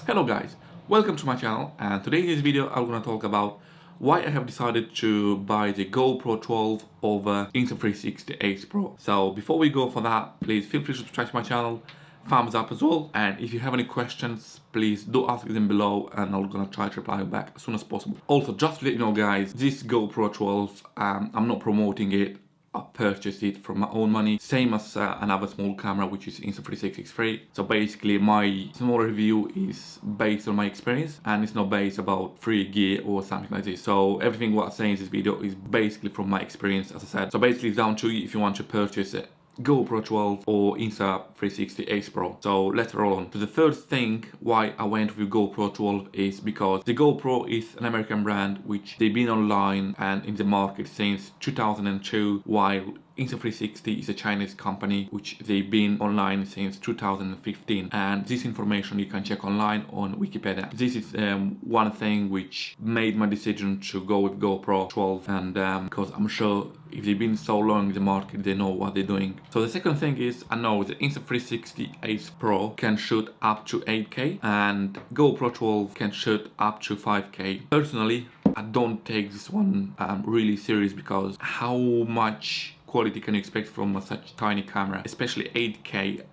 Hello guys, welcome to my channel, and today in this video I'm gonna talk about why I have decided to buy the GoPro 12 over Insta360 Ace Pro. So before we go for that, please feel free to subscribe to my channel, thumbs up as well, and if you have any questions, please do ask them below and I'm gonna try to reply back as soon as possible. Also, just to let you know guys, this GoPro 12, I'm not promoting it. I purchased it from my own money, same as another small camera, which is Insta360 X3. So basically my small review is based on my experience and it's not based about free gear or something like this. So everything what I'm saying in this video is basically from my experience, as I said. So basically it's down to you if you want to purchase it. GoPro 12 or Insta360 Ace Pro. So let's roll on. So the first thing why I went with GoPro 12 is because the GoPro is an American brand which they've been online and in the market since 2002, while Insta360 is a Chinese company which they've been online since 2015, and this information you can check online on Wikipedia. This is one thing which made my decision to go with GoPro 12, and because I'm sure if they've been so long in the market, they know what they're doing. So the second thing is, I know the Insta360 Ace Pro can shoot up to 8K and GoPro 12 can shoot up to 5K. Personally, I don't take this one really serious because how much quality can you expect from such tiny camera, especially 8K.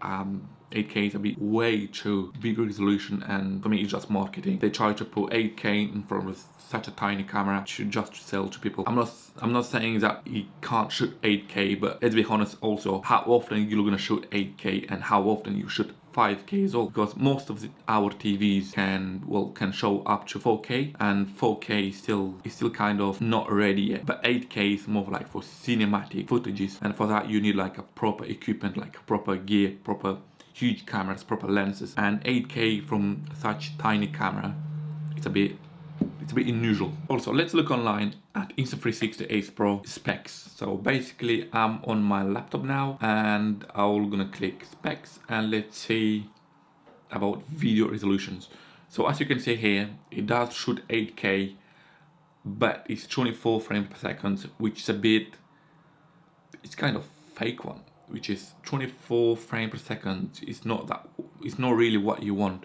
8K is a bit way too big resolution, and for me it's just marketing. They try to put 8K in front of such a tiny camera to just sell to people. I'm not saying that you can't shoot 8K, but let's be honest also, how often you're gonna shoot 8K and how often you shoot 5K as well, because most of our TVs can show up to 4K, and 4K is still kind of not ready yet. But 8K is more like for cinematic footages, and for that you need like a proper equipment, like proper gear, proper huge cameras, proper lenses. And 8K from such tiny camera, it's a bit unusual. Also, let's look online at Insta360 Ace Pro specs. So basically I'm on my laptop now and I'm gonna click specs and let's see about video resolutions. So as you can see here, it does shoot 8K, but it's 24 frames per second, which is it's kind of fake one, which is 24 frames per second. It's not really what you want.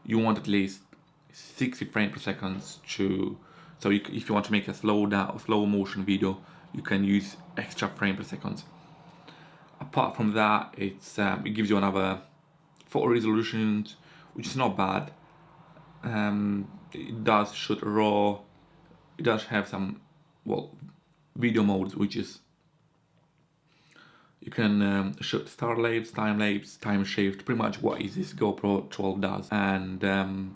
You want at least 60 frames per second if you want to make a slow motion video, you can use extra frame per second. Apart from that, it gives you another photo resolutions, which is not bad. It does shoot raw. It does have some video modes, which is you can shoot star lapse, time shift, pretty much what is this GoPro 12 does. And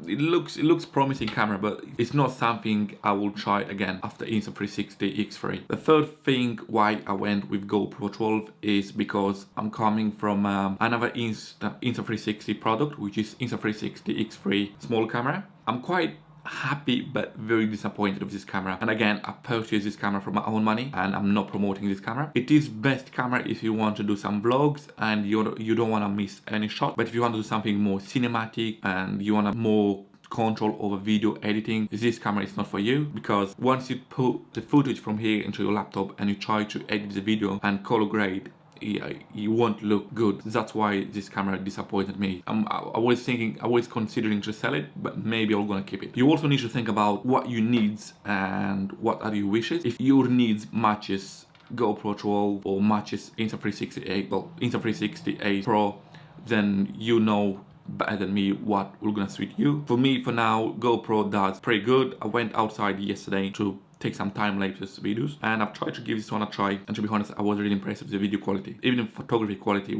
it looks promising camera, but it's not something I will try again after Insta360 X3. The third thing why I went with GoPro 12 is because I'm coming from another Insta360 product, which is Insta360 X3 small camera. I'm quite happy but very disappointed with this camera, and again I purchased this camera from my own money and I'm not promoting this camera. It is best camera if you want to do some vlogs and you don't want to miss any shot, but if you want to do something more cinematic and you want more control over video editing, this camera is not for you, because once you put the footage from here into your laptop and you try to edit the video and color grade, you won't look good. That's why this camera disappointed me. I was considering to sell it, but maybe I'm gonna keep it. You also need to think about what you needs and what are your wishes. If your needs matches GoPro 12 or matches Insta360 Ace Pro, then you know better than me what will gonna suit you. For me, for now, GoPro does pretty good. I went outside yesterday to take some time lapses videos and I've tried to give this one a try, and to be honest, I was really impressed with the video quality. Even the photography quality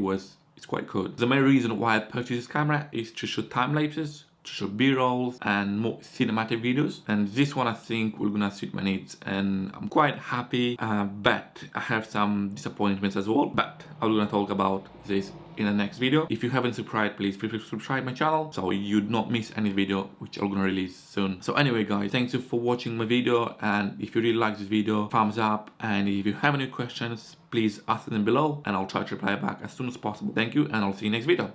it's quite good. The main reason why I purchased this camera is to shoot time lapses, to shoot b-rolls and more cinematic videos, and this one I think will gonna suit my needs, and I'm quite happy, but I have some disappointments as well, but I'm gonna talk about this in the next video. If you haven't subscribed, please feel free to subscribe my channel so you do not miss any video which I'm gonna release soon. So anyway guys, thanks you for watching my video, and if you really like this video, thumbs up, and if you have any questions, please ask them below and I'll try to reply back as soon as possible. Thank you, and I'll see you next video.